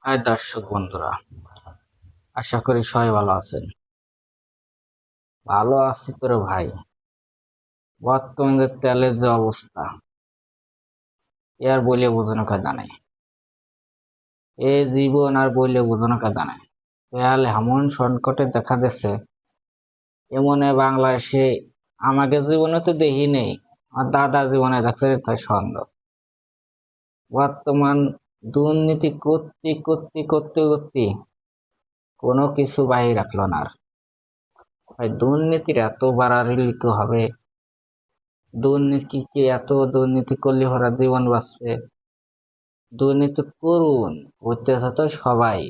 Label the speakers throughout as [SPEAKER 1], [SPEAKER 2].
[SPEAKER 1] High দর্শক বন্ধুরা, আশা করি সবাই ভালো আছেন। ভালো আছি তোরে ভাই। বর্তমানে তেলের যে অবস্থা, এ আর বলে বোঝানো কাজা নাই। এ জীবন আর বলে বোঝানো কাজা নাই। তেল এমন সংকটে দেখা দিচ্ছে, এমনে বাংলাদেশে আমাকে জীবনে তো দেখি নেই, আর দাদা জীবনে দেখছে তাই সন্দেহ। বর্তমান দুর্নীতি করতে করতে করতে করতে কোনো কিছু বাহি রাখলো না আর। ভাই দুর্নীতির এত বাড়াবাড়ি তো হবে, দুর্নীতিকে এত দুর্নীতি করলে ওরা জীবন বাঁচবে? দুর্নীতি করুন, করতেছে তো সবাই,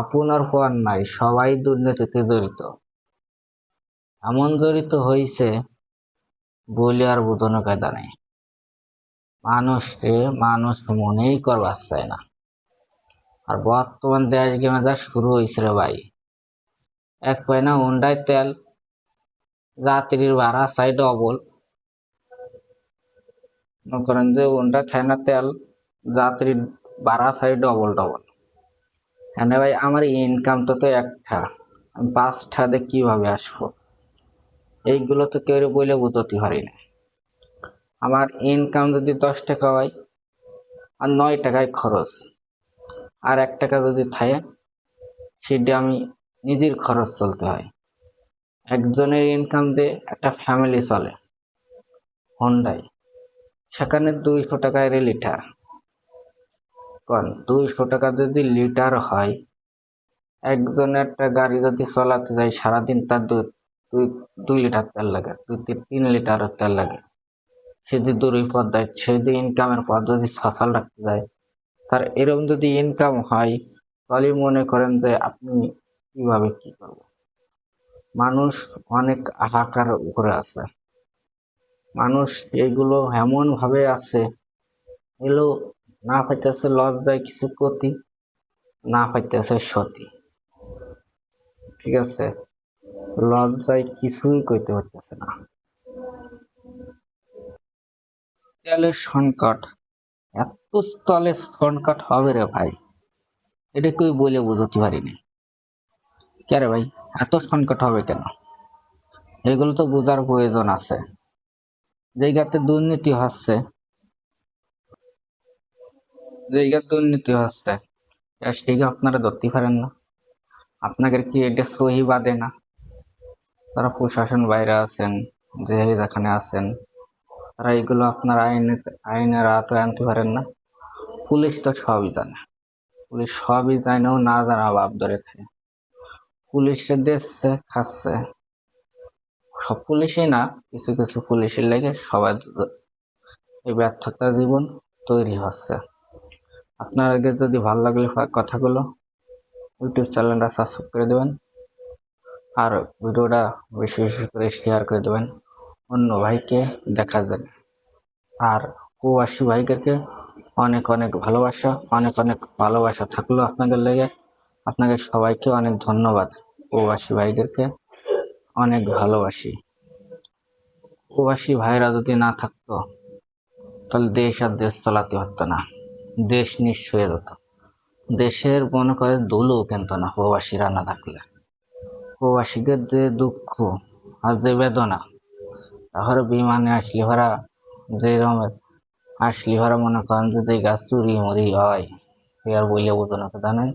[SPEAKER 1] আপন আর পর নাই, সবাই দুর্নীতিতে জড়িত। এমন জড়িত হয়েছে বলে আর বোঝানো কায়দা নেই। মানুষকে মানুষ মনেই করবার চায় না। আর বর্তমান দেশ গেমে যা শুরু হয়েছে রে ভাই, এক পয়না হুন্ডায় তেল, যাত্রীর ভাড়া চাই ডবল। মনে করেন যে হুন্ডা খায় না তেল, যাত্রীর ভাড়া চাই ডবল ডবল। হ্যাঁ ভাই, আমার ইনকাম তো একটা, আমি 5টা দিয়ে কিভাবে আসবো? এইগুলো তো কেউ বলে বুঝতে পারি না। আমার ইনকাম যদি 10 টাকা হয়, আর 9 টাকায় খরচ, আর 1 টাকা যদি থাকে, সেটা আমি নিজের খরচ চলতে হয়। একজনের ইনকাম দিয়ে একটা ফ্যামিলি চলে হন্ডায়, সেখানে 200 টাকায় লিটার। কারণ 200 টাকা যদি লিটার হয়, একজনের একটা গাড়ি যদি চালাতে যায় সারাদিন, তার দুই 2 লিটার তেল লাগে, 2 3 লিটার তেল লাগে। সে যদি দূরই পথ দেয়, সে যদি ইনকামের পথ যদি সফল রাখতে যায়, তার এরকম যদি ইনকাম হয়, তাহলে মনে করেন যে আপনি কিভাবে কি করবো। মানুষ অনেক হাহাকার উপরে আছে। মানুষ এগুলো এমন ভাবে আছে, এগুলো না পাইতেছে লজ্জায় কিছু ক্ষতি, না পাইতেছে সতী। ঠিক আছে, লজ্জায় কিছুই কইতে পারতেছে না। তেলের সংকট, এত স্থলে সংকট হবে রে ভাই, এটা কেউ বলে বুঝতে পারিনি। কে রে ভাই, এত সংকট হবে কেন? এগুলো তো বোঝার প্রয়োজন আছে। জায়গাতে দুর্নীতি হচ্ছে, জায়গায় দুর্নীতি হচ্ছে, সেটা আপনারা ধরতে পারেন না? আপনাকে কি এটা সহি বাদে না? তারা প্রশাসন বাইরে আছেন, যে যেখানে আছেন, তারা এগুলো আপনার আইনের আওতায় আনতে পারেন না? পুলিশ তো সবই জানে, পুলিশ সবই জানেও না জানা ভাব ধরে থাকে। পুলিশে দেখছে খাচ্ছে, সব পুলিশই না, কিছু কিছু পুলিশের লেগে সবাই এই ব্যর্থতা জীবন তৈরি হচ্ছে। আপনাদের যদি ভালো লাগলে কথাগুলো, ইউটিউব চ্যানেলটা সাবস্ক্রাইব করে দেবেন, আর ভিডিওটা বেশি বেশি করে শেয়ার করে দেবেন, অন্য ভাইকে দেখা যাবে। আর প্রবাসী ভাইদেরকে অনেক অনেক ভালোবাসা, অনেক অনেক ভালোবাসা থাকলো আপনাদের লেগে। আপনাদের সবাইকে অনেক ধন্যবাদ। প্রবাসী ভাইদেরকে অনেক ভালোবাসি। প্রবাসী ভাইরা যদি না থাকতো, তাহলে দেশ আর দেশ চালাতে পারতো না, দেশ নিঃস্ব হয়ে যেত। দেশের মনে করে দোলও কিন্তু না প্রবাসীরা না থাকলে। প্রবাসীদের যে দুঃখ আর যে বেদনা, তাহলে বিমানে আসলে ওরা যে রকমের আসলে ওরা মনে করেন যে গাছ চুরি মুড়ি হয়, সে আর বইলে বোঝানো কথা নয়।